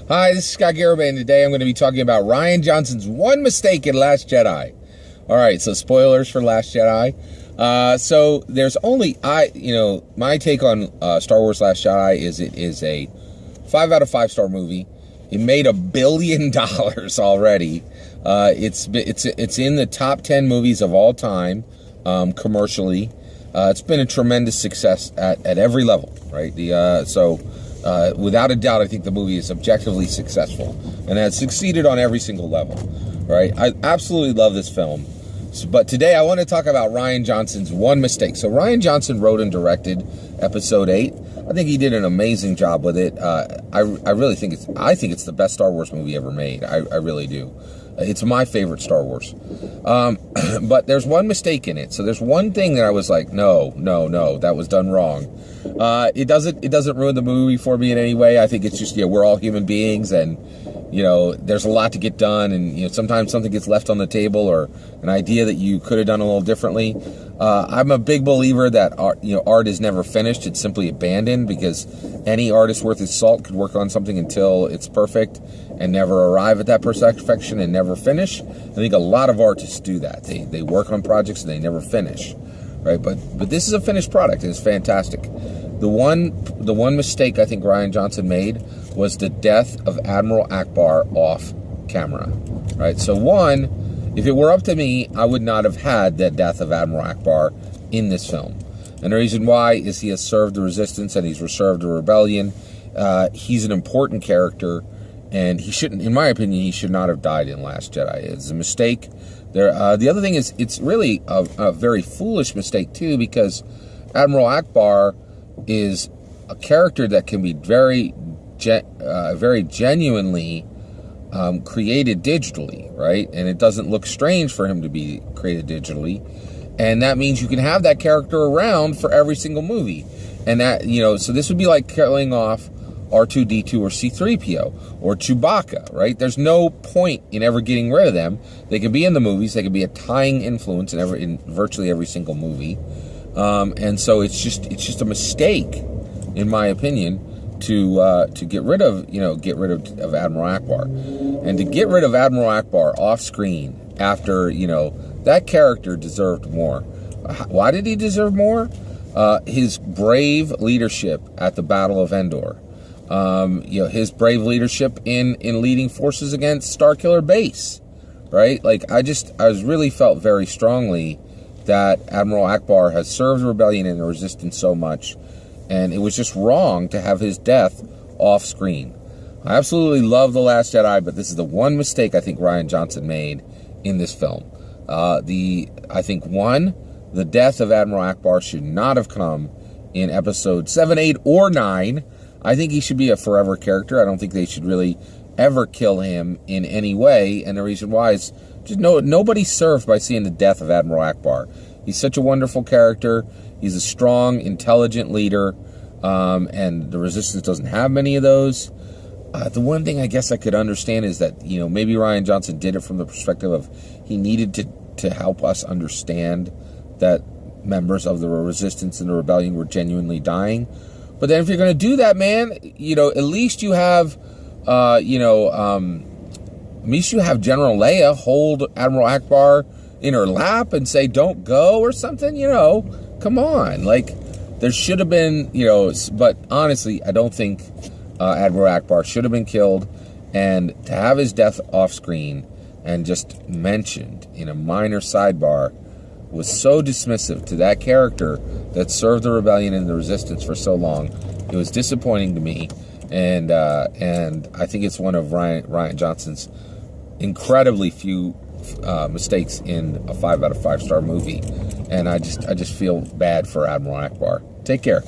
Hi, this is Scott Garibay, and today I'm going to be talking about Rian Johnson's one mistake in Last Jedi. All right, so spoilers for Last Jedi. So there's only, my take on Star Wars Last Jedi is it is a 5 out of 5 star movie. It made $1 billion already. It's in the top 10 movies of all time, commercially. It's been a tremendous success at every level, right? Without a doubt, I think the movie is objectively successful and has succeeded on every single level, right? I absolutely love this film. But today I want to talk about Rian Johnson's one mistake. So Rian Johnson wrote and directed Episode 8. I think he did an amazing job with it. I really think it's the best Star Wars movie ever made. I really do. It's my favorite Star Wars. But there's one mistake in it. So there's one thing that I was like, no, that was done wrong. It doesn't ruin the movie for me in any way. I think it's just, we're all human beings, and there's a lot to get done, and sometimes something gets left on the table, or an idea that you could have done a little differently. I'm a big believer that art is never finished. It's simply abandoned, because any artist worth his salt could work on something until it's perfect and never arrive at that perfection and never finish. I think a lot of artists do that. They work on projects and they never finish, right? But this is a finished product, and it's fantastic. The one mistake I think Rian Johnson made was the death of Admiral Akbar off camera, right? So if it were up to me, I would not have had the death of Admiral Akbar in this film. And the reason why is he has served the Resistance and he's served the Rebellion. He's an important character, and he shouldn't, in my opinion, he should not have died in Last Jedi. It's a mistake. The other thing is, it's really a very foolish mistake too, because Admiral Akbar is a character that can be very genuinely created digitally, right? And it doesn't look strange for him to be created digitally, and that means you can have that character around for every single movie. And that, so this would be like killing off R2-D2 or C-3PO or Chewbacca, right? There's no point in ever getting rid of them. They can be in the movies. They can be a tying influence in virtually every single movie. And so it's just a mistake, in my opinion, to get rid of Admiral Akbar, and to get rid of Admiral Akbar off screen after that character deserved more. Why did he deserve more? His brave leadership at the Battle of Endor, his brave leadership in leading forces against Starkiller Base, right? Like I really felt very strongly that Admiral Akbar has served the Rebellion and the Resistance so much, and it was just wrong to have his death off screen. I absolutely love The Last Jedi, but this is the one mistake I think Rian Johnson made in this film. I think the death of Admiral Akbar should not have come in Episode 7, 8, or 9. I think he should be a forever character. I don't think they should really ever kill him in any way, and the reason why is just nobody's served by seeing the death of Admiral Akbar. He's such a wonderful character. He's a strong, intelligent leader, and the Resistance doesn't have many of those. The one thing I guess I could understand is that, maybe Rian Johnson did it from the perspective of he needed to help us understand that members of the Resistance and the Rebellion were genuinely dying. But then if you're going to do that, man, at least you have, at least you have General Leia hold Admiral Akbar in her lap and say, don't go, or something, come on. Like, there should have been, but honestly, I don't think Admiral Akbar should have been killed, and to have his death off screen and just mentioned in a minor sidebar was so dismissive to that character that served the Rebellion and the Resistance for so long. It was disappointing to me, and I think it's one of Rian Johnson's incredibly few mistakes in a 5 out of 5 star movie, and I just feel bad for Admiral Akbar. Take care.